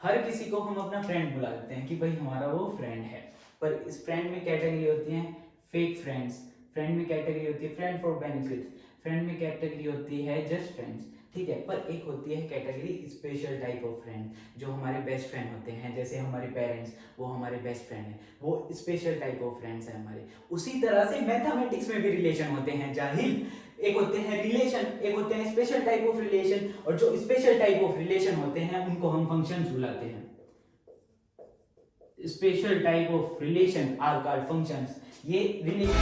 हर किसी को हम अपना फ्रेंड बुलाते हैं कि भाई हमारा वो फ्रेंड है, पर इस फ्रेंड में कैटेगरी होती है फेक फ्रेंड्स, फ्रेंड में कैटेगरी होती है फ्रेंड फॉर बेनिफिट, फ्रेंड में कैटेगरी होती है जस्ट फ्रेंड्स, ठीक है। पर एक होती है category special type of friend, जो हमारे बेस्ट फ्रेंड होते हैं, जैसे हमारे पेरेंट्स वो हमारे बेस्ट फ्रेंड हैं, वो स्पेशल टाइप ऑफ फ्रेंड्स हैं हमारे। उसी तरह से मैथमेटिक्स में भी रिलेशन होते हैं जाहिल, एक होते हैं रिलेशन, एक होते हैं स्पेशल टाइप ऑफ रिलेशन, और जो स्पेशल टाइप ऑफ रिलेशन होते हैं उनको हम फंक्शंस बुलाते हैं। Special type of relation are called functions. ये रिलेशन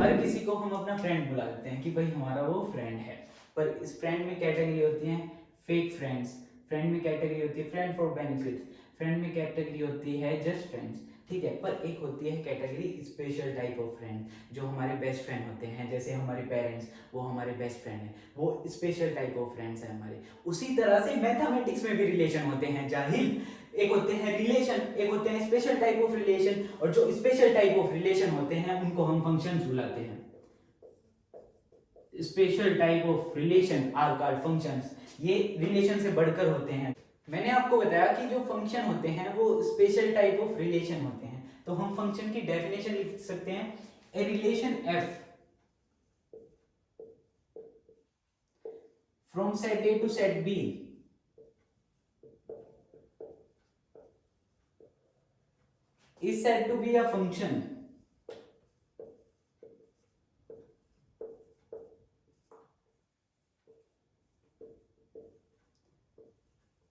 हर किसी को हम अपना फ्रेंड बुलाते हैं कि भाई हमारा वो फ्रेंड है, पर इस फ्रेंड में कैटेगरी होती है फेक फ्रेंड्स, फ्रेंड में कैटेगरी होती है फ्रेंड फॉर बेनिफिट, फ्रेंड में कैटेगरी होती है जस्ट फ्रेंड्स, ठीक है। पर एक होती है category special type of friend, जो हमारे बेस्ट फ्रेंड होते हैं, जैसे हमारे पेरेंट्स वो हमारे बेस्ट फ्रेंड हैं, वो स्पेशल टाइप ऑफ फ्रेंड्स हैं हमारे। उसी तरह से मैथमेटिक्स में भी रिलेशन होते हैं जाहिल, एक होते हैं रिलेशन, एक होते हैं स्पेशल टाइप ऑफ रिलेशन, और जो स्पेशल टाइप ऑफ रिलेशन होते हैं उनको हम फंक्शंस बुलाते हैं। Special type of relation are called functions. ये रिलेशन से बढ़कर होते हैं। मैंने आपको बताया कि जो फंक्शन होते हैं वो स्पेशल टाइप ऑफ रिलेशन होते हैं, तो हम फंक्शन की डेफिनेशन लिख सकते हैं, a relation f from set A to set B is said to be a function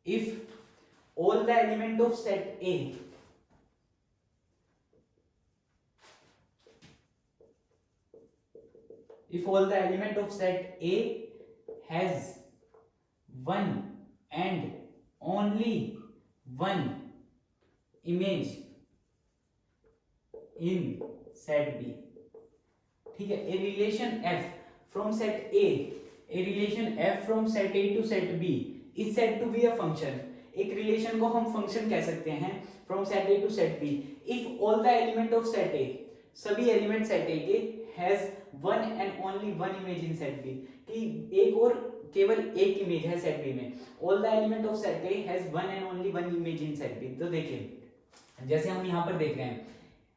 if all the element of set A if all the element of set A has one and only one image in set B, ठीक है। A relation F from set A, a relation F from set A to set B is said to be a function। एक relation को हम function कह सकते हैं from set A to set B if all the element of set A, सभी element set A के has one and only one image in set B, कि एक और केवल एक इमेज है सेट B में। all the element of set A has one and only one image in set B। तो देखिए जैसे हम यहाँ पर देख रहे हैं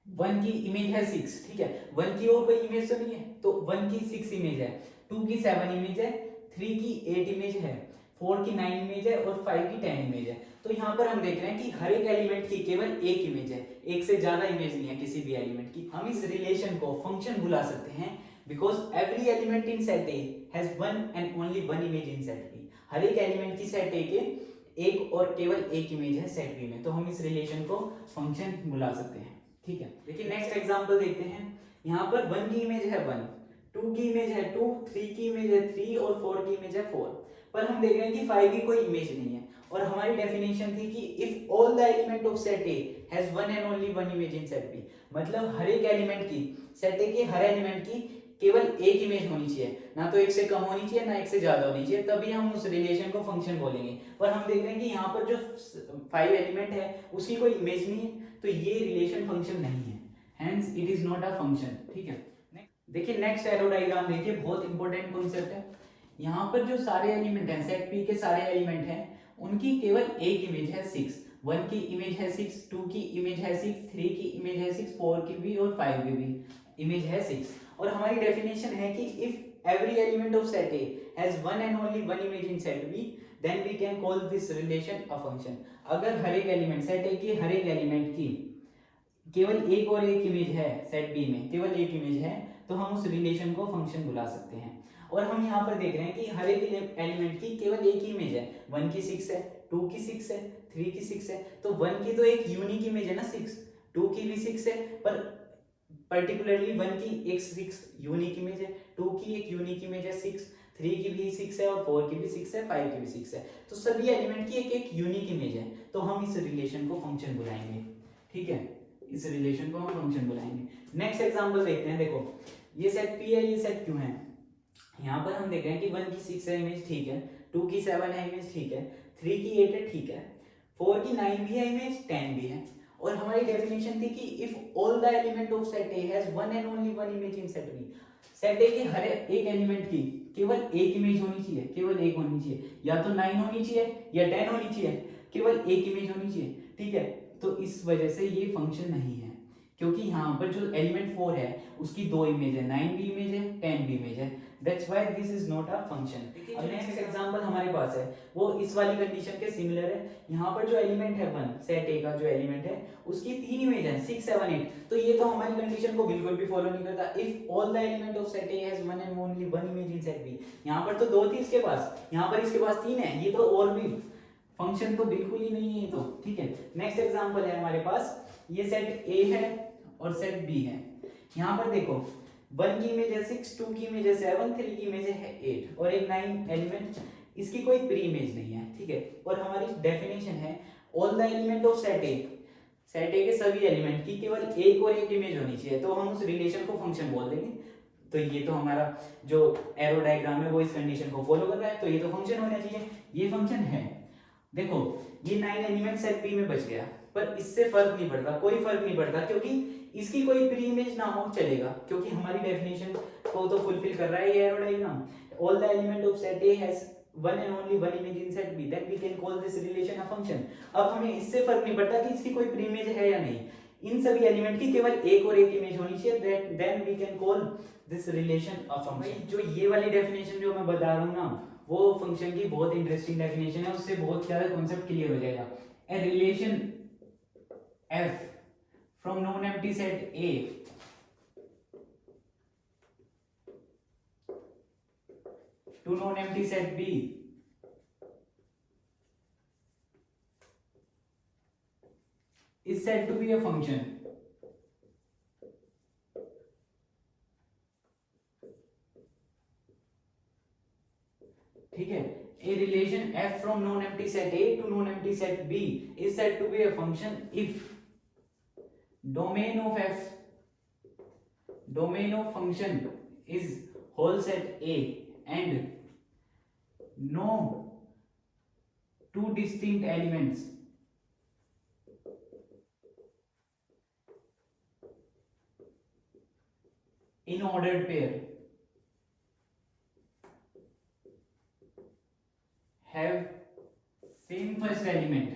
1 की इमेज है 6, ठीक है। 1 की और कोई इमेज तो नहीं है, तो 1 की 6 इमेज है, 2 की 7 इमेज है, 3 की 8 इमेज है, 4 की 9 इमेज है और 5 की 10 इमेज है। तो यहाँ पर हम देख रहे हैं कि हर एक एलिमेंट की केवल एक इमेज है, एक से ज्यादा इमेज नहीं है किसी भी एलिमेंट की। हम इस रिलेशन को फंक्शन बुला सकते हैं because every element in set A has one and only one image in set B. हर एक एलिमेंट की सेट ए के एक और केवल एक इमेज है सेट बी में, तो हम इस रिलेशन को फंक्शन बुला सकते हैं, ठीक है। देखिए नेक्स्ट एग्जांपल देखते हैं। यहाँ पर 1 की इमेज है 1, 2 की इमेज है 2, 3 की इमेज है 3 और 4 की इमेज है 4। पर हम देख रहे हैं कि 5 की कोई इमेज नहीं है, और हमारी डेफिनेशन थी कि if all the element of set A has one and only one image in set B, मतलब हर एक एलिमेंट की सेट ए के हर एलिमेंट की केवल एक इमेज होनी चाहिए, ना तो एक से कम होनी चाहिए ना एक से ज्यादा होनी चाहिए, तभी हम उस रिलेशन को फंक्शन बोलेंगे। पर हम देख रहे हैं कि यहाँ पर जो 5 एलिमेंट है उसकी कोई इमेज नहीं है, तो ये रिलेशन फंक्शन नहीं है, hence it is not a function, ठीक है। देखिए नेक्स्ट एरो डायग्राम देखिए, बहुत इंपॉर्टेंट कॉन्सेप्ट है। यहाँ पर जो सारे एलिमेंट हैं सेट पी के सारे एलिमेंट हैं उनकी केवल एक इमेज है 6। 1 की इमेज है 6, 2 की इमेज है 6, 3 की इमेज है 6, 4 की भी और 5 की भी इमेज है 6। और हमारी डेफिनेशन है कि if every element of set A has one and only one image in set B then we can call this relation a function. अगर हर एक एलिमेंट सेट ए की हर एक एलिमेंट की केवल एक और एक इमेज है सेट बी में, केवल एक इमेज है, तो हम उस रिलेशन को फंक्शन बुला सकते हैं। और हम यहाँ पर देख रहे हैं कि हर एक एलिमेंट की केवल एक ही इमेज है, 1 की 6 है, 2 की 6 है, 3 की 6 है, तो 1 की तो एक यूनिक इमेज है ना 6, 2 की भी 6 है, पर पर्टिकुलरली 1 की एक 6 यूनिक इमेज है, 2 की एक यूनिक इमेज है 6, 3 की भी 6 है और 4 की भी 6 है, 5 की भी 6 है, तो सभी एलिमेंट की एक एक यूनिक इमेज है, तो हम इस रिलेशन को फंक्शन बुलाएंगे, ठीक है। इस रिलेशन को हम फंक्शन बुलाएंगे। नेक्स्ट एग्जांपल देखते हैं। देखो ये सेट पी है, ये सेट क्यू है। यहाँ पर हम देख रहे हैं कि 1 की 6 है इमेज, ठीक है, 2 की 7 है इमेज, ठीक है, 3 की 8 है, ठीक है, 4 की 9 भी है इमेज, 10 भी है, और हमारी डेफिनेशन थी कि if all the element of set A has one and only one image in set B, set A के हर एक एलिमेंट की केवल एक इमेज होनी चाहिए, केवल एक होनी चाहिए, या तो 9 होनी चाहिए या 10 होनी चाहिए, केवल एक इमेज होनी चाहिए, ठीक है। तो इस वजह से ये फंक्शन नहीं है, क्योंकि यहाँ पर जो एलिमेंट 4 है उसकी दो इमेज है, 9 भी इमेज है, 10 भी इमेज है, that's why this is not a function. अब नेक्स्ट एग्जांपल हमारे पास है वो इस वाली कंडीशन के सिमिलर है। यहाँ पर जो एलिमेंट है 1, सेट ए का जो एलिमेंट है उसकी तीन इमेज है 6 7 8, तो ये तो हमारी कंडीशन को बिल्कुल भी फॉलो नहीं करता। If all the element of set A has one and only one image in set B, यहाँ पर तो दो थी इसके पास, यहाँ पर इसके पास तीन है, ये तो और भी फंक्शन तो बिल्कुल ही नहीं है, तो ठीक है। नेक्स्ट एग्जांपल है हमारे पास, ये सेट ए है और सेट बी है। यहाँ पर देखो 1 की इमेज है 6, 2 की इमेज है 7, 3 की इमेज है 8 और एक 9 एलिमेंट, इसकी कोई प्री इमेज नहीं है, ठीक है। और हमारी डेफिनेशन है all the element of set A, set A के सभी एलिमेंट की केवल एक और एक इमेज होनी चाहिए, तो हम उस रिलेशन को फंक्शन बोल देंगे। तो ये तो हमारा जो एरो डायग्राम है वो इस कंडीशन को फॉलो कर रहा है, तो ये तो फंक्शन होना चाहिए, ये फंक्शन है। देखो ये 9 एलिमेंट सेट बी में बच गया, पर इससे फर्क नहीं पड़ता, कोई फर्क नहीं पड़ता, क्योंकि इसकी कोई प्री इमेज ना हो चलेगा, क्योंकि हमारी डेफिनेशन को तो फुलफिल कर रहा है ये arrow diagram. All the element of set A has one and only one image in set B, then we can call this relation a function. अब हमें इससे फर्क नहीं पड़ता कि इसकी कोई प्री इमेज है या नहीं, इन सभी एलिमेंट की केवल एक और एक इमेज होनी चाहिए, that then we can call this relation a function. जो ये वाली डेफिनेशन जो मैं बता रहा हूं ना, वो फंक्शन की बहुत इंटरेस्टिंग डेफिनेशन है, उससे बहुत सारा कॉन्सेप्ट क्लियर हो जाएगा। A relation f from non-empty set A to non-empty set B is said to be a function. ठीक है, a relation f from non-empty set A to non-empty set B is said to be a function if domain of function is whole set A and no two distinct elements in ordered pair have same first element,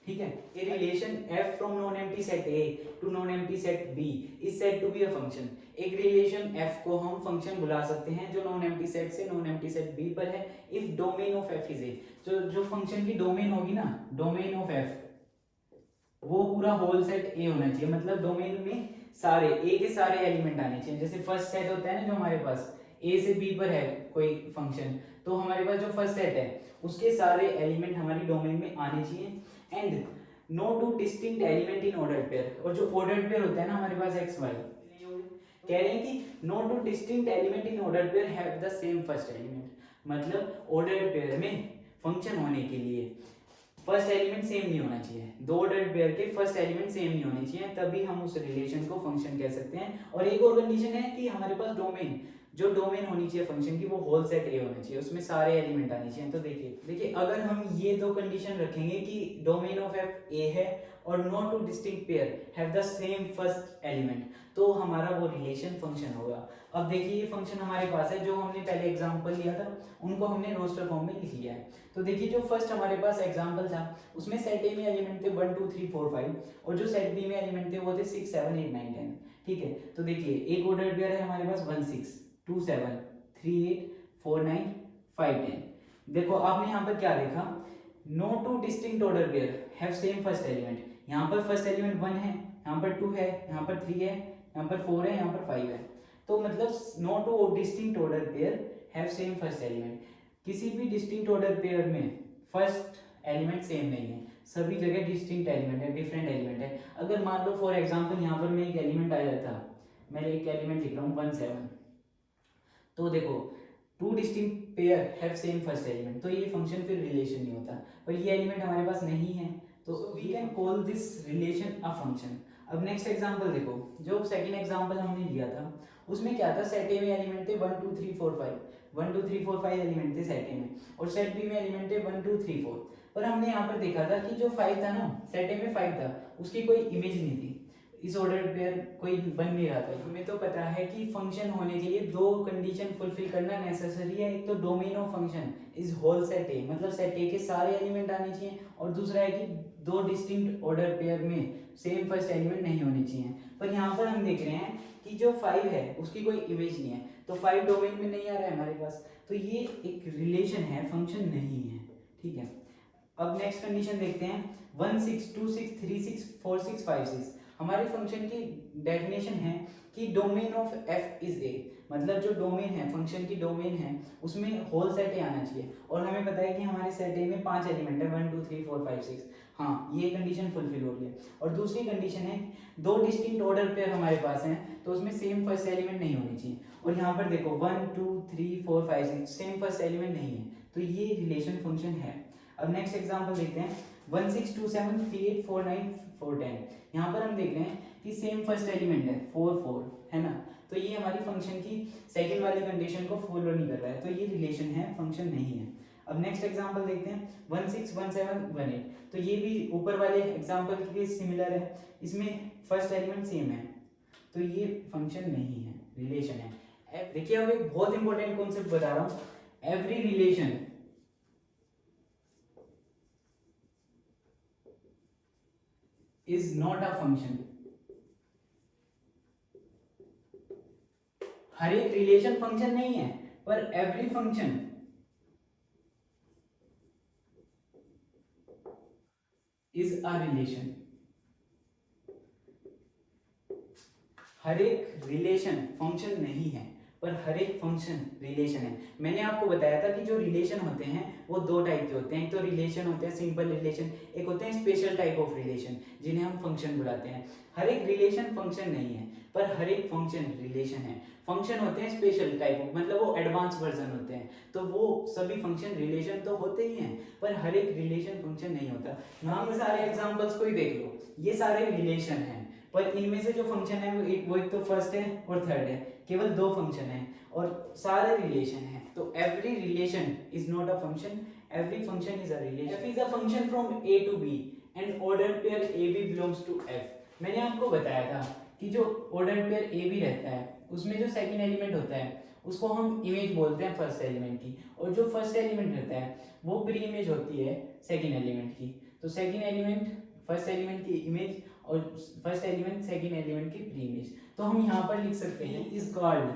ठीक है। A relation f from non-empty set A to non-empty set B is said to be a function। एक relation f को हम function बुला सकते हैं जो non-empty set से non-empty set B पर है, if domain of f is A। जो फंक्शन की डोमेन होगी ना, डोमेन ऑफ f वो पूरा होल सेट A होना चाहिए, मतलब डोमेन में सारे A के सारे एलिमेंट आने चाहिए। जैसे फर्स्ट सेट होता है ना जो हमारे पास A से B पर है कोई फंक्शन, तो हमारे पास जो फर्स्ट सेट है उसके सारे एलिमेंट हमारी डोमेन में आने चाहिए, and no two distinct element in ordered pair. और जो ऑर्डर्ड पेयर होता है ना हमारे पास एक्स वाई, कह रहे हैं कि no two distinct element in ordered pair have the same first element, मतलब ऑर्डर्ड पेयर में फंक्शन होने के लिए फर्स्ट एलिमेंट सेम नहीं होना चाहिए, दो ऑर्डर्ड पेयर के फर्स्ट एलिमेंट सेम नहीं होने चाहिए, तभी हम उस रिलेशन को फंक्शन कह सकते हैं। और एक और कंडीशन है कि हमारे पास डोमेन, जो डोमेन होनी चाहिए फंक्शन की वो होल सेट ए होना चाहिए, उसमें सारे एलिमेंट आने चाहिए। तो देखिए अगर हम ये दो कंडीशन रखेंगे कि डोमेन ऑफ एफ ए है और no two distinct pair have the same first element, तो हमारा वो रिलेशन फंक्शन होगा। अब देखिए ये फंक्शन हमारे पास है, जो हमने पहले एग्जांपल लिया था उनको हमने रोस्टर फॉर्म में लिख लिया है। तो देखिए जो फर्स्ट हमारे पास एग्जांपल था उसमें सेट ए में एलिमेंट थे 1 2 3 4 5 और जो सेट बी में एलिमेंट थे वो थे 6 7 8 9 10, ठीक है। तो देखिए एक ऑर्डर्ड पेयर है हमारे पास 1 6 2 7 3 8 4 9 5 10। देखो आपने यहाँ पर क्या देखा, no two distinct order pair have same first element. यहाँ पर फर्स्ट एलिमेंट 1 है, यहाँ पर 2 है, यहाँ पर 3 है, यहाँ पर 4 है, यहाँ पर 5 है। तो मतलब no two distinct order pair have same first element. किसी भी डिस्टिंक्ट ऑर्डर पेयर में फर्स्ट एलिमेंट सेम नहीं है, सभी जगह डिस्टिंक्ट एलिमेंट है, डिफरेंट एलिमेंट है। अगर मान लो फॉर एग्जांपल यहाँ पर मैं एक एलिमेंट आ जाता, मैं एक एलिमेंट लिख रहा हूँ 1 7, तो देखो to distinct pair have same first element, तो ये फंक्शन फिर रिलेशन नहीं होता, पर ये एलिमेंट हमारे पास नहीं है, तो we can call this relation a function. अब नेक्स्ट एग्जांपल देखो, जो सेकंड एग्जांपल हमने लिया था उसमें क्या था, सेट ए में एलिमेंट थे 1 2 3 4 5, 1 2 3 4 5 एलिमेंट थे सेट ए में, और सेट बी में एलिमेंट थे 1 2 3 4। पर हमने यहाँ पर देखा था कि जो 5 था ना, सेट ए में 5 था, उसकी कोई इमेज नहीं थी, इस ऑर्डर पेयर कोई बन नहीं रहा था। हमें तो पता है कि फंक्शन होने के लिए दो कंडीशन फुलफिल करना नेसेसरी है। एक तो domain of function is whole set A, मतलब सेट ए के सारे एलिमेंट आने चाहिए, और दूसरा है कि दो डिस्टिंक्ट ऑर्डर पेयर में सेम फर्स्ट एलिमेंट नहीं होने चाहिए। पर यहाँ पर हम देख रहे हैं कि जो 5 है उसकी कोई इमेज नहीं है, तो 5 डोमेन में नहीं आ रहा है हमारे पास, तो ये एक रिलेशन है, फंक्शन नहीं है। ठीक है, अब नेक्स्ट कंडीशन देखते हैं। 1 6 2 6 3 6 4 6 5 6 हमारे फंक्शन की डेफिनेशन है कि domain of F is a, मतलब जो डोमेन है, फंक्शन की डोमेन है, उसमें होल सेट ए आना चाहिए। और हमें पता है कि हमारे सेट ए में 5 एलिमेंट है, 1 2 3 4 5 6। हाँ, ये कंडीशन फुलफिल हो गई। और दूसरी कंडीशन है दो डिस्टिंक्ट ऑर्डर पेयर हमारे पास हैं, तो उसमें सेम फर्स्ट एलिमेंट नहीं होनी चाहिए। और यहाँ पर देखो 1 2 3 4 5 6 सेम फर्स्ट एलिमेंट नहीं है, तो ये रिलेशन फंक्शन है। अब नेक्स्ट एग्जांपल देखते हैं। 1 6 2 7 3 8 4 9 4 10। यहाँ पर हम देख रहे हैं कि सेम फर्स्ट एलिमेंट है 4 4, है ना, तो ये हमारी फंक्शन की सेकंड वाली कंडीशन को फॉलो नहीं कर रहा है, तो ये रिलेशन है, फंक्शन नहीं है। अब नेक्स्ट एग्जांपल देखते हैं। 1 6 1 7 1 8, तो ये भी ऊपर वाले एग्जांपल के सिमिलर है, इसमें फर्स्ट एलिमेंट सेम है, तो ये फंक्शन नहीं है, रिलेशन है। देखिए अब एक बहुत इंपॉर्टेंट कॉन्सेप्ट बता रहा हूँ। Every relation is not a function. हर एक रिलेशन फंक्शन नहीं है, पर every function is a relation. हर एक रिलेशन फंक्शन नहीं है, पर हर एक फंक्शन रिलेशन है। मैंने आपको बताया था कि जो रिलेशन होते हैं वो दो टाइप के होते हैं। एक तो रिलेशन होते हैं सिंपल रिलेशन, एक होते हैं स्पेशल टाइप ऑफ रिलेशन, जिन्हें हम फंक्शन बुलाते हैं। हर एक रिलेशन फंक्शन नहीं है, पर हर एक फंक्शन रिलेशन है। फंक्शन होते हैं स्पेशल टाइप ऑफ, मतलब वो एडवांस वर्जन होते हैं, तो वो सभी फंक्शन रिलेशन तो होते ही हैं, पर हर एक रिलेशन फंक्शन नहीं होता। यहाँ पर सारे एग्जाम्पल्स को ही देख लो, ये सारे रिलेशन हैं, पर इनमें से जो फंक्शन है वो एक तो फर्स्ट है और थर्ड है, केवल दो फंक्शन है और सारे रिलेशन है। तो every relation is not a function, every function is a relation. F is a function from A to B and order pair A B belongs to f. मैंने आपको बताया था कि जो ऑर्डर पेयर ए बी रहता है उसमें जो सेकंड एलिमेंट होता है उसको हम इमेज बोलते हैं फर्स्ट एलिमेंट की, और जो फर्स्ट एलिमेंट रहता है वो प्री इमेज होती है सेकंड एलिमेंट की। तो सेकंड एलिमेंट फर्स्ट एलिमेंट की इमेज और फर्स्ट एलिमेंट सेकंड एलिमेंट की प्री इमेज। तो हम यहां पर लिख सकते हैं is called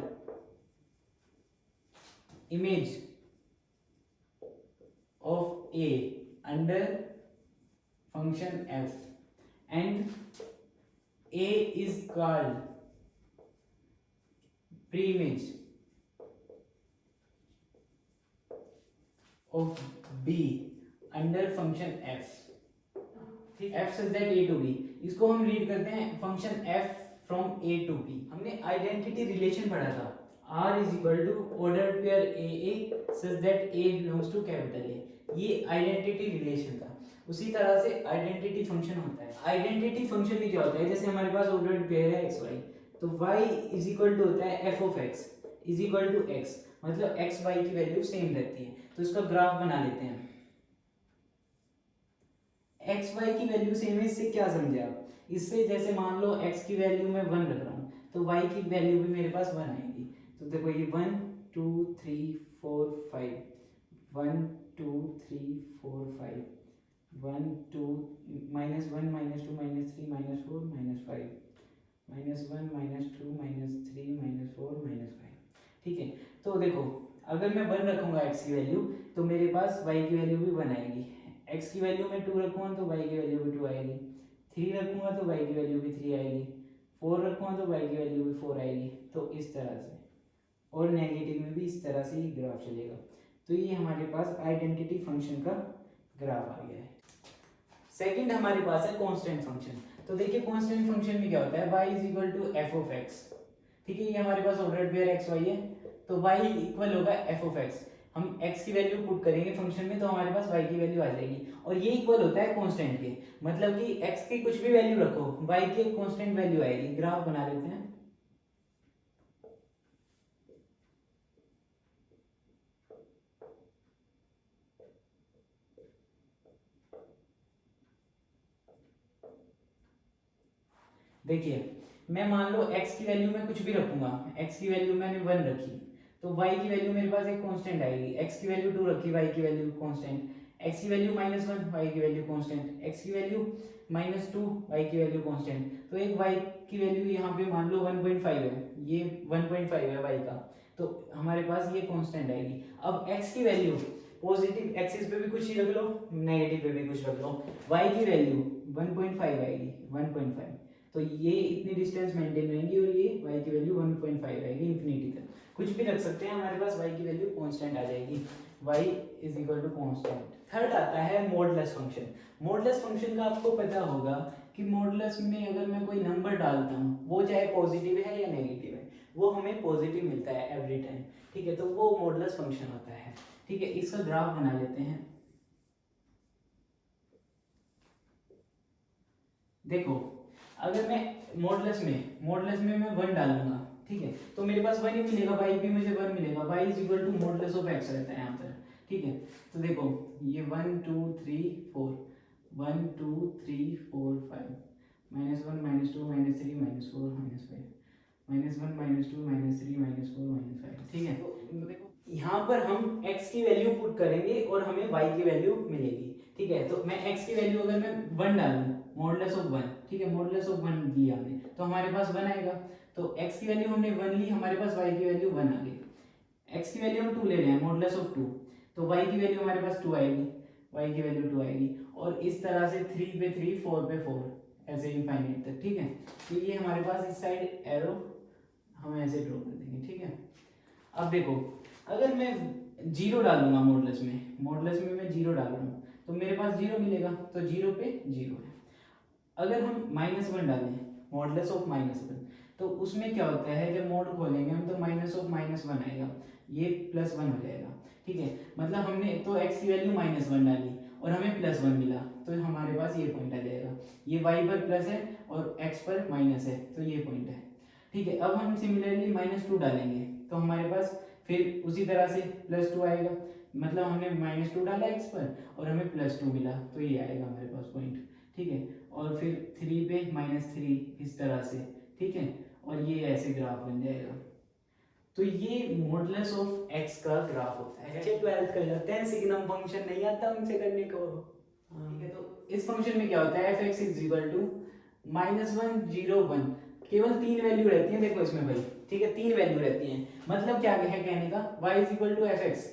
image of A under function f and A is called preimage of B under function f. ठीक, f such that A to B, इसको हम रीड करते हैं function f from A to B. हमने identity relation पढ़ा था, R is equal to order pair A such that A belongs to capital A, ये identity relation था। उसी तरह से आइडेंटिटी फंक्शन होता है। आइडेंटिटी फंक्शन भी क्या होता है, जैसे हमारे पास ऑर्डर पेयर है एक्स वाई, तो y इज इक्वल टू होता है f of x is equal to x, मतलब एक्स वाई की वैल्यू सेम रहती है। तो इसका ग्राफ बना लेते हैं। एक्स वाई की वैल्यू सेम है, इससे क्या समझे आप, इससे जैसे मान लो x की वैल्यू मैं 1 रख रहा हूँ तो y की वैल्यू भी मेरे पास 1 आएगी। तो देखो ये 1 2 3 4 5 1 2 3 4 5 1 2 -1 -2 -3 -4 -5 -1 -2 -3 -4 -5। ठीक है, तो देखो अगर मैं 1 रखूंगा x की वैल्यू तो मेरे पास y की वैल्यू भी 1 आएगी। x की वैल्यू में 2 रखूंगा तो y की वैल्यू भी 2 आएगी। 3 रखूंगा तो y की वैल्यू भी 3 आएगी। 4 रखूंगा तो y की वैल्यू भी 4 आएगी। तो इस तरह से, और नेगेटिव में भी इस तरह से ही ग्राफ चलेगा। तो ये हमारे पास आइडेंटिटी फंक्शन का ग्राफ आ गया है। सेकंड हमारे पास है कांस्टेंट फंक्शन। तो देखिए कांस्टेंट फंक्शन में क्या होता है, y is equal to f of x. ठीक है, ये हमारे पास ऑर्डर पेयर एक्स वाई है, तो y इक्वल होगा एफ ऑफ एक्स। हम x की वैल्यू पुट करेंगे फंक्शन में तो हमारे पास y की वैल्यू आ जाएगी, और ये इक्वल होता है कांस्टेंट के, मतलब कि x की कुछ भी वैल्यू रखो y की एक कांस्टेंट वैल्यू आएगी। ग्राफ बना लेते हैं। देखिए मैं मान लो x की वैल्यू में कुछ भी रखूंगा, x की वैल्यू मैंने 1 रखी, तो y की वैल्यू मेरे पास एक कांस्टेंट आएगी, x की वैल्यू 2 रखी, y की वैल्यू कांस्टेंट, x की वैल्यू -1, y की वैल्यू कांस्टेंट, x की वैल्यू -2, y की वैल्यू कांस्टेंट। तो एक y की वैल्यू यहाँ पे मान लो 1.5 है, ये 1.5 है y का, तो हमारे पास ये कांस्टेंट आएगी। अब x की वैल्यू पॉजिटिव एक्सिस पे भी कुछ ही रख लो, नेगेटिव पे भी कुछ रख लो, y की वैल्यू 1.5 आएगी, 1.5, तो ये इतनी डिस्टेंस मेंटेन रहेंगी और ये y की वैल्यू 1.5 आएगी इंफिनिटी तक। कुछ भी रख सकते हैं, हमारे पास y की वैल्यू कांस्टेंट आ जाएगी, y is equal to constant. Third आता है मॉडुलस फंक्शन। मॉडुलस फंक्शन का आपको पता होगा कि मॉडुलस में अगर मैं कोई नंबर डालता हूँ, वो चाहे पॉजिटिव है या नेगेटिव है, वो हमें पॉजिटिव मिलता है एवरी टाइम, ठीक है, तो वो मॉडुलस फंक्शन होता है, ठीक है। इसका ग्राफ बना लेते हैं। देखो अगर मैं मॉडुलस में मैं 1 डालूंगा, ठीक है, तो मेरे पास 1 ही मिलेगा, y भी मुझे 1 मिलेगा, y is equal to modulus of x रहता है यहाँ पर, ठीक है। तो देखो ये 1 2 3 4 1 2 3 4 5 -1 -2 -3 -4 -5 -1 -2 -3 -4 -5, ठीक है। तो देखो यहाँ पर हम x की वैल्यू पुट करेंगे और हमें y की वैल्यू मिलेगी, ठीक है। तो मैं x की वैल्यू अगर मैं 1 डालूं, मॉडुलस ऑफ 1, ठीक है, मॉडुलस ऑफ 1 लिया हमने, तो हमारे पास 1 आएगा। तो x की वैल्यू हमने 1 ली, हमारे पास y की वैल्यू 1 आ गई। x की वैल्यू हम 2 ले रहे हैं, मॉडुलस ऑफ 2, तो y की वैल्यू हमारे पास 2 आएगी, y की वैल्यू 2 आएगी, और इस तरह से 3 पे 3 4 पे 4 ऐसे इनफाइनाइट तक, ठीक है। तो ये हमारे पास इस साइड एरो हम ऐसे ड्रॉ कर देंगे, ठीक है। अब देखो अगर मैं 0 डालूंगा मॉडुलस में मैं 0 डाल रहा हूँ, तो मेरे पास 0 मिलेगा, तो 0 पे 0 है। अगर हम -1 डालें, मॉडुलस ऑफ -1, तो उसमें क्या होता है, जब मोड खोलेंगे हम तो माइनस ऑफ -1 आएगा, ये +1 हो जाएगा, ठीक है। मतलब हमने तो x की वैल्यू -1 डाली और हमें +1 मिला, तो हमारे पास ये पॉइंट आ जाएगा, ये y पर प्लस है और x पर माइनस है, तो ये पॉइंट है, ठीक है। अब हम सिमिलरली -2 डालेंगे, तो हमारे पास फिर उसी तरह से +2 आएगा, मतलब हमने -2 डाला x पर और हमें +2 मिला, तो ये आएगा हमारे पास पॉइंट, ठीक है। और फिर 3 पे -3 इस तरह से, ठीक है, और ये ऐसे ग्राफ बन जाएगा। तो ये मॉडुलस ऑफ x का ग्राफ होता है। अच्छा 12th कर लेते हैं, सिग्नम फंक्शन नहीं आता उनसे करने को, ठीक है। तो इस फंक्शन में क्या होता है, fx इज इक्वल टू -1 0 1, केवल 3 वैल्यू रहती हैं, देखो इसमें भाई, ठीक है, 3 वैल्यू रहती हैं। मतलब क्या है कहने का, y is equal to fx,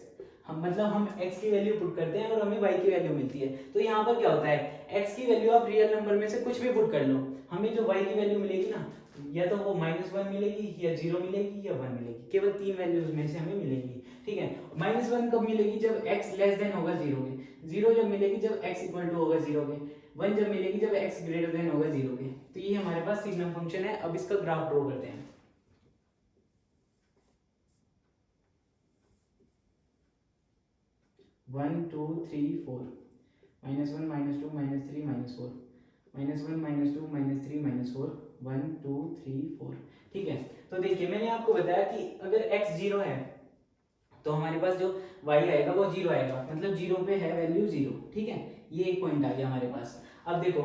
हम मतलब हम x की वैल्यू पुट करते हैं और हमें y की वैल्यू मिलती है। तो यहाँ पर क्या होता है, x की वैल्यू आप रियल नंबर में से कुछ भी पुट कर लो, हमें जो y की वैल्यू मिलेगी ना, या तो वो -1 मिलेगी या 0 मिलेगी या 1 मिलेगी, केवल 3 वैल्यूज में से हमें मिलेगी, ठीक है। -1 कब मिलेगी, जब x लेस देन होगा 0 के, 0 जब मिलेगी जब x इक्वल टू होगा 0 के, 1 जब मिलेगी जब x ग्रेटर देन होगा 0 के। तो ये हमारे पास सिग्नम फंक्शन है। अब इसका ग्राफ ड्रॉ करते हैं। वन टू थ्री फोर -1 -2 -3 -4 -1 -2 -3 -4 1 2 3 4, ठीक है। तो देखिए मैंने आपको बताया कि अगर x 0 है तो हमारे पास जो y आएगा वो 0 आएगा, मतलब 0 पे है वैल्यू 0, ठीक है। ये एक पॉइंट आ गया हमारे पास। अब देखो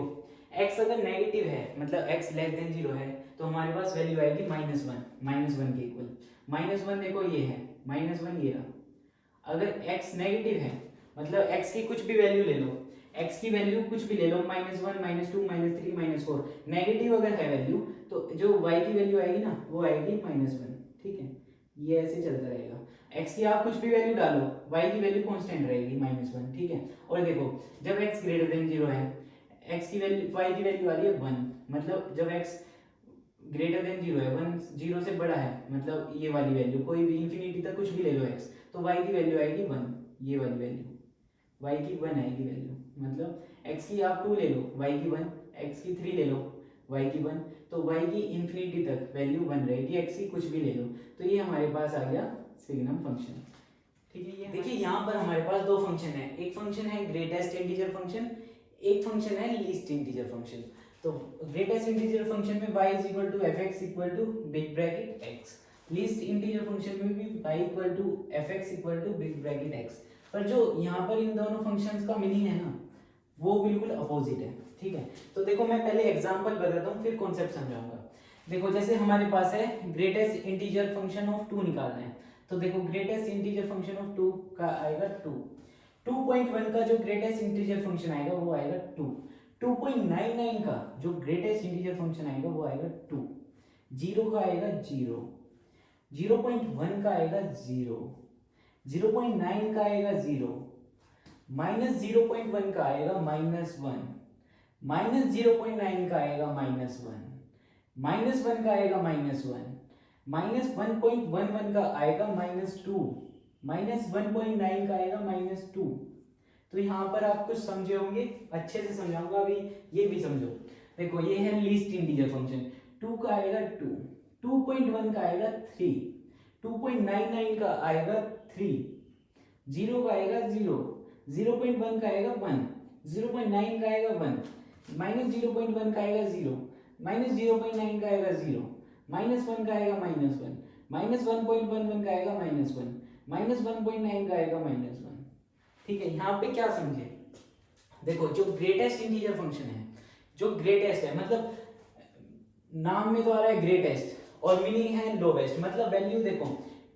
x अगर नेगेटिव है, मतलब x लेस देन 0 है, तो हमारे पास वैल्यू आएगी -1 के इक्वल। -1 देखो ये है, -1 ये रहा। अगर x नेगेटिव है, मतलब x की कुछ भी वैल्यू ले लो, x की वैल्यू कुछ भी ले लो, -1 -2 -3 -4, नेगेटिव अगर है वैल्यू, तो जो y की वैल्यू आएगी ना वो आएगी -1, ठीक है। ये ऐसे चलता रहेगा, x की आप कुछ भी वैल्यू डालो, y की वैल्यू कांस्टेंट रहेगी -1, ठीक है। और देखो जब x ग्रेटर देन 0 है, x की वैल्यू y की वैल्यू आ रही है 1, मतलब जब x ग्रेटर देन 0 है, 1 0 से बड़ा है, मतलब ये वाली वैल्यू कोई भी इंफिनिटी तक कुछ भी ले लो x, तो y की वैल्यू आएगी 1, ये वाली वैल्यू y की 1 आएगी वैल्यू, मतलब x की आप 2 ले लो, y की 1, x की 3 ले लो, y की 1, तो y की इंफिनिटी तक वैल्यू 1 रहेगी, x की कुछ भी ले लो। तो ये हमारे पास आ गया सिग्नम फंक्शन, ठीक है। ये देखिए यहाँ पर हमारे पास दो फंक्शन है, एक फंक्शन है ग्रेटेस्ट इंटीजर फंक्शन, एक फंक्शन है लीस्ट इंटीजर फंक्शन। तो ग्रेटेस्ट इंटीजर फंक्शन में y is equal to fx equal to big bracket x, least integer function में भी y equal to fx equal to big bracket x। पर जो यहाँ पर इन दोनों फंक्शंस का मीनिंग है ना, वो बिल्कुल अपोजिट है। ठीक है। तो देखो मैं पहले एग्जांपल बताता हूँ फिर कॉन्सेप्ट समझाऊंगा। देखो जैसे हमारे पास है ग्रेटेस्ट इंटीजर फंक्शन ऑफ 2 निकालना है, तो देखो ग्रेटेस्ट इंटीजर फंक्शन ऑफ 2 का आएगा 2। 2.1 का जो ग्रेटेस्ट इंटीजर फंक्शन आएगा वो आएगा 2। 2.99 का जो ग्रेटेस्ट इंटीजर फंक्शन आएगा वो आएगा 2। 0 का आएगा 0, 0.1 का आएगा 0, 0.9 का आएगा 0, -0.1 का आएगा -1, -0.9 का आएगा -1, -1 का आएगा -1, -1.11 का आएगा -2, -1.9 का आएगा -2। तो यहाँ पर आप कुछ समझे होंगे, अच्छे से समझाऊंगा। अभी ये भी समझो। देखो ये है लीस्ट इंटीजर फंक्शन, 2 का आएगा 2, 2.1 का आएगा 3, 2.99 का आएगा 3, 0 का आएगा 0, 0.1 का आएगा 1, 0.9 का आएगा 1, -0.1 का आएगा 0, -0.9 का आएगा 0, -1 का आएगा -1, -1.11 का आएगा -1, -1.9 का आएगा -1। ठीक है, यहाँ पे क्या समझे? देखो जो ग्रेटेस्ट इंटीजर फंक्शन है, जो ग्रेटेस्ट है मतलब नाम में तो आ रहा है ग्रेटेस्ट और मीनिंग है लोवेस्ट, मतलब वैल्यू देखो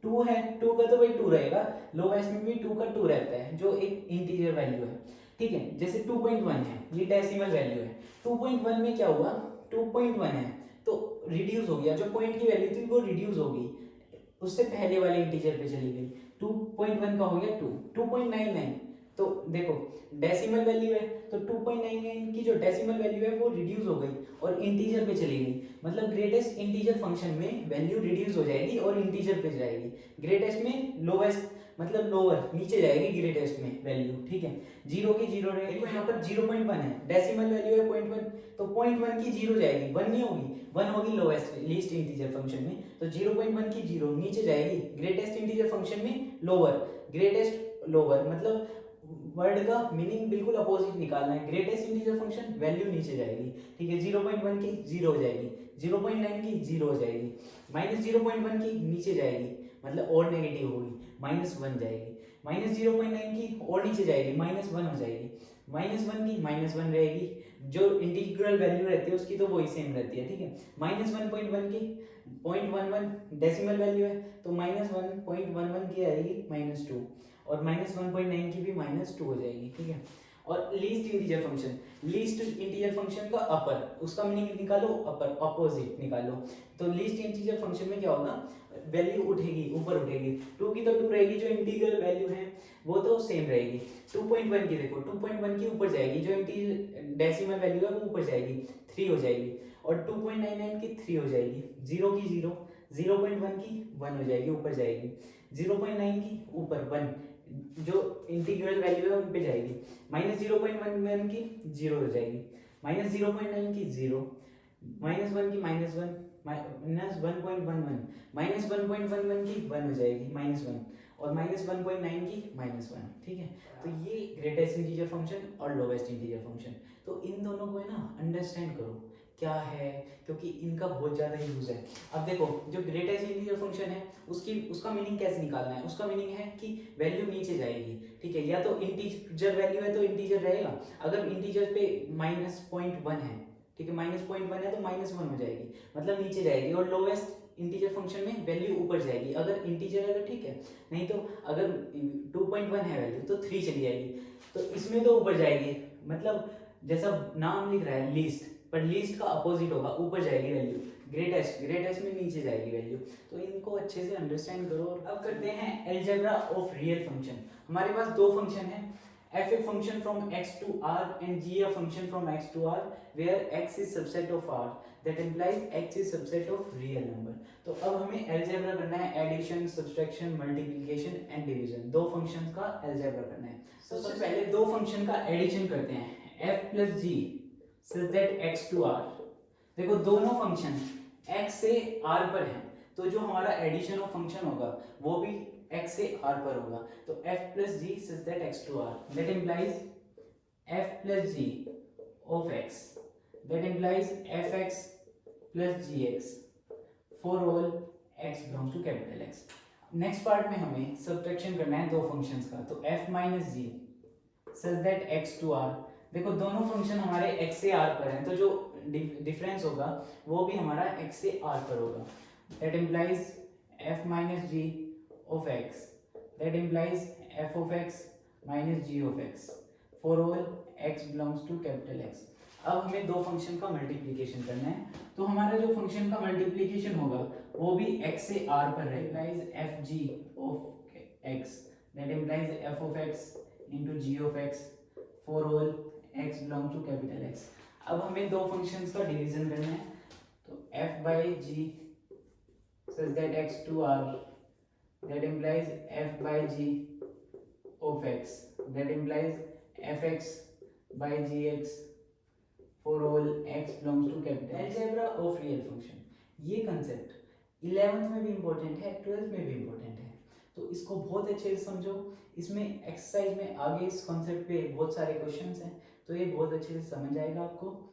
2 है, 2 का तो भाई 2 रहेगा, लोवेस्ट में भी 2 का 2 रहता है जो एक इंटीजर वैल्यू है। ठीक है, जैसे 2.1 है, ये डेसिमल वैल्यू है। 2.1 में क्या हुआ, 2.1 है तो रिड्यूस हो गया, जो पॉइंट की वैल्यू थी वो रिड्यूस हो गई, उससे पहले वाले इंटीजर पे चली गई। 2.1 का हो गया 2, 2.99 तो देखो डेसिमल वैल्यू है तो 2.99 की जो डेसिमल वैल्यू है वो रिड्यूस हो गई और इंटीजर पे चली गई, मतलब ग्रेटेस्ट इंटीजर फंक्शन में वैल्यू रिड्यूस हो जाएगी और इंटीजर पे जाएगी। ग्रेटेस्ट में लोवेस्ट मतलब लोअर नीचे जाएगी ग्रेटेस्ट में वैल्यू। ठीक है, 0 की 0 रहेगी। देखो यहाँ पर 0.1 है, डेसिमल वैल्यू है 0.1 तो 0.1 की 0 जाएगी, 1 नहीं होगी, 1 होगी लोवेस्ट लीस्ट इंटीजर फंक्शन में, तो 0.1 की 0 नीचे जाएगी। ग्रेटेस्ट इंटीजर फंक्शन में लोअर, ग्रेटेस्ट लोअर मतलब वर्ड का मीनिंग बिल्कुल अपोजिट निकालना है। ग्रेटेस्ट इंटीजर फंक्शन वैल्यू नीचे जाएगी। ठीक है, 0.1 की 0 हो जाएगी, 0.9 की 0 हो जाएगी, -0.1 की नीचे जाएगी मतलब और नेगेटिव होगी, -1 जाएगी, -0.9 की और नीचे जाएगी, -1 हो जाएगी, -1 की -1 रहेगी, जो इंटीग्रल वैल्यू रहती है उसकी तो वही सेम रहती है। ठीक है, -1.1 की 0.11 डेसिमल वैल्यू है तो -1.11 की आएगी -2 और -1.9 की भी -2 हो जाएगी। ठीक है, और least integer function, least integer function का अपर, उसका मीनिंग निकालो, अपर अपोजिट निकालो। तो लीस्ट इंटीजर फंक्शन में क्या होगा, वैल्यू उठेगी, ऊपर उठेगी। 2 की तो 2 रहेगी, जो इंटीग्रल वैल्यू है वो तो सेम रहेगी। 2.1 की देखो 2.1 की ऊपर जाएगी, जो इंटीजर डेसिमल वैल्यू है वो ऊपर जाएगी, 3 हो जाएगी, और 2.99 की 3 हो जाएगी, 0 की 0, 0.1 की 1 हो जाएगी, ऊपर जाएगी, 0.9 की ऊपर 1, जो इंटीग्रल वैल्यू है उन पे जाएगी, -0.11 की 0 हो जाएगी, -0.9 की 0, -1 की -1, -1.11, -1.11 की 1 हो जाएगी, -1, और -1.9 की -1। ठीक है, तो ये ग्रेटेस्ट इंटीजर फंक्शन और लोवेस्ट इंटीजर फंक्शन, तो इन दोनों को है ना अंडरस्टैंड करो क्या है, क्योंकि इनका बहुत ज़्यादा यूज है। अब देखो जो ग्रेटेस्ट इंटीजर फंक्शन है उसका मीनिंग कैसे निकालना है, उसका मीनिंग है कि वैल्यू नीचे जाएगी। ठीक है, या तो इंटीजर वैल्यू है तो इंटीजर रहेगा, अगर इंटीजर पे -0.1 है, ठीक है, -0.1 है तो -1 हो जाएगी, मतलब नीचे जाएगी, और लोवेस्ट इंटीजर फंक्शन में वैल्यू ऊपर जाएगी अगर इंटीजर है तो, ठीक है, नहीं तो अगर 2.1 है वैल्यू तो 3 चली जाएगी, तो इसमें तो ऊपर जाएगी, मतलब जैसा नाम लिख रहा है लीस्ट, पर लीस्ट का अपोजिट होगा, ऊपर जाएगी वैल्यू, ग्रेटेस्ट में नीचे जाएगी वैल्यू। तो इनको अच्छे से अंडरस्टैंड करो। और अब करते हैं अलजेब्रा ऑफ रियल फंक्शन। हमारे पास दो फंक्शन है, f a function from x to r and g a function from x to r where x is subset of r, that implies x is subset of real number। तो अब हमें algebra करना है, addition, subtraction, multiplication and division, दो functions का algebra करना है। तो सबसे पहले दो फंक्शन का एडिशन करते हैं, f plus g such that x to r। देखो दोनों फंक्शन x से r पर हैं, तो जो हमारा एडिशन ऑफ फंक्शन होगा वो भी x से r पर होगा, तो f plus g such that x to r, that implies f plus g of x, that implies fx plus gx for all x belongs to capital X। Next part में हमें subtraction करना है दो functions का, तो f minus g such that x to r, देखो दोनों function हमारे x से r पर हैं, तो जो डिफरेंस होगा वो भी हमारा x से r पर होगा. That implies f minus g of x. That implies f of x minus g of x for all x belongs to capital X. अब हमें दो फंक्शन का मल्टीप्लिकेशन करना है, तो हमारा जो फंक्शन का मल्टीप्लिकेशन होगा वो भी x से r पर रहेगा. F g of x. That implies f of x into g of x for all x belong to capital X. अब हमें दो फंक्शंस का डिवीजन करना है, तो f by g such that x to r. That implies f by g of x. That implies fx by gx for all x belongs to capital X. Algebra of real function. ये concept 11th में भी important है, 12th में भी important है, तो इसको बहुत अच्छे से समझो. इसमें एक्सरसाइज में आगे इस कॉन्सेप्ट पे बहुत सारे क्वेश्चंस हैं, तो ये बहुत अच्छे से समझ आएगा आपको.